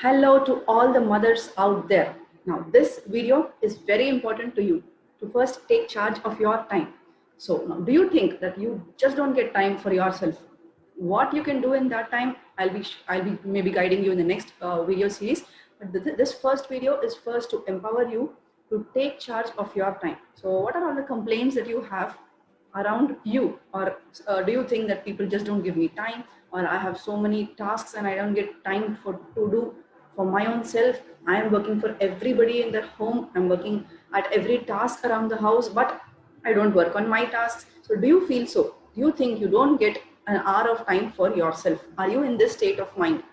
Hello to all the mothers out there. Now, this video is very important to you to first take charge of your time. So, now, do you think that you just don't get time for yourself? What you can do in that time, I'll be maybe guiding you in the next video series. But this first video is first to empower you to take charge of your time. So, what are all the complaints that you have around you, or do you think that people just don't give me time, or I have so many tasks and I don't get time to do for my own self? I am working for everybody in their home, I'm working at every task around the house, but I don't work on my tasks. So do you feel so? Do you think you don't get an hour of time for yourself? Are you in this state of mind?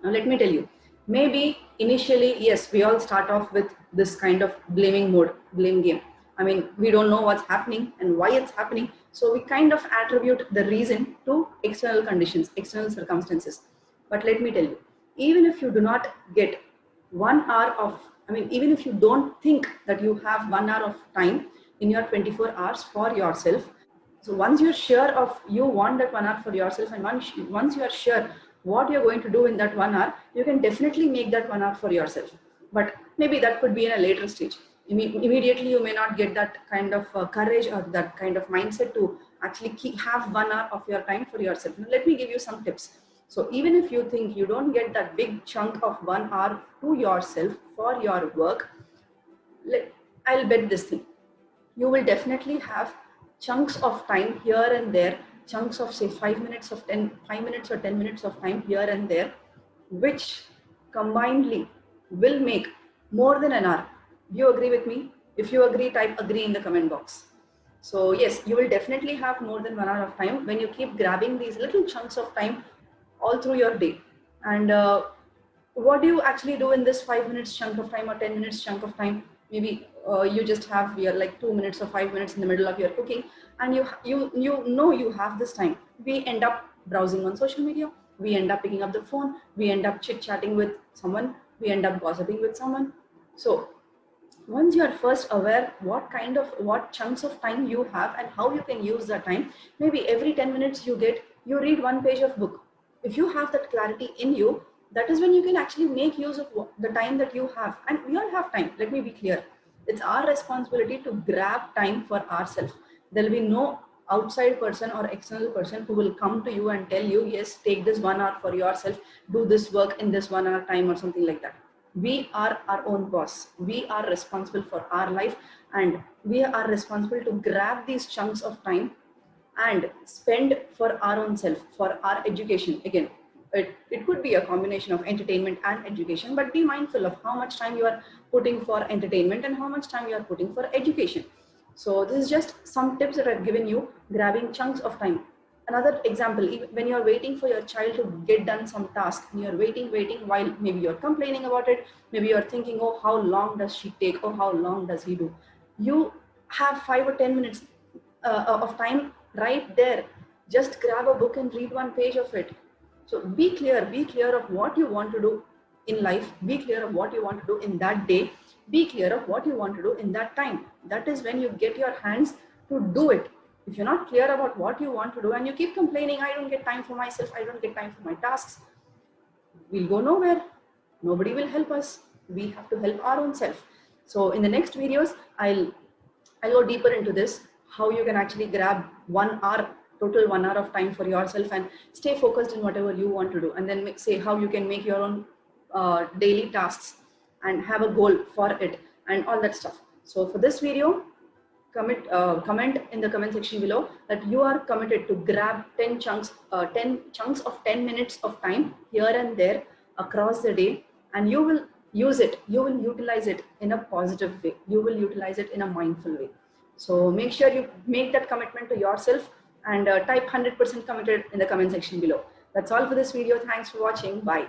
Now, let me tell you, maybe initially, yes, we all start off with this kind of blaming mode, blame game. I mean, we don't know what's happening and why it's happening. So we kind of attribute the reason to external conditions, external circumstances. But let me tell you, even if you do not get 1 hour of, even if you don't think that you have 1 hour of time in your 24 hours for yourself, so once you're sure of you want that 1 hour for yourself, and once you are sure what you're going to do in that 1 hour, you can definitely make that 1 hour for yourself. But maybe that could be in a later stage. Immediately, you may not get that kind of courage or that kind of mindset to actually have 1 hour of your time for yourself. Now, let me give you some tips. So even if you think you don't get that big chunk of 1 hour to yourself for your work, I'll bet this thing. You will definitely have chunks of time here and there, chunks of say 5 minutes or 10 minutes of time here and there, which combinedly will make more than an hour. Do you agree with me? If you agree, type agree in the comment box. So yes, you will definitely have more than 1 hour of time when you keep grabbing these little chunks of time all through your day. And what do you actually do in this 5 minutes chunk of time or 10 minutes chunk of time? Maybe you just have your like 2 minutes or 5 minutes in the middle of your cooking, and you know you have this time. We end up browsing on social media, we end up picking up the phone, we end up chit chatting with someone, we end up gossiping with someone. So once you are first aware what chunks of time you have and how you can use that time, maybe every 10 minutes you read one page of book. If you have that clarity in you, that is when you can actually make use of the time that you have. And we all have time, let me be clear. It's our responsibility to grab time for ourselves. There will be no outside person or external person who will come to you and tell you, yes, take this 1 hour for yourself, do this work in this 1 hour time or something like that. We are our own boss. We are responsible for our life, and we are responsible to grab these chunks of time and spend for our own self, for our education. Again, it could be a combination of entertainment and education, but be mindful of how much time you are putting for entertainment and how much time you are putting for education. So this is just some tips that I've given you, grabbing chunks of time. Another example, even when you're waiting for your child to get done some task, and you're waiting while maybe you're complaining about it, maybe you're thinking, oh, how long does she take, or how long does he do? You have 5 or 10 minutes of time right there. Just grab a book and read one page of it. So be clear of what you want to do in life, be clear of what you want to do in that day, be clear of what you want to do in that time. That is when you get your hands to do it. If you're not clear about what you want to do and you keep complaining, I don't get time for myself, I don't get time for my tasks, we'll go nowhere. Nobody will help us. We have to help our own self. So in the next videos, I'll go deeper into this, how you can actually grab 1 hour, total 1 hour of time for yourself and stay focused in whatever you want to do. And then say how you can make your own daily tasks and have a goal for it and all that stuff. So for this video, comment in the comment section below that you are committed to grab 10 chunks of 10 minutes of time here and there across the day, and you will use it, you will utilize it in a positive way, you will utilize it in a mindful way. So make sure you make that commitment to yourself and type 100% committed in the comment section below. That's all for this video. Thanks for watching. Bye.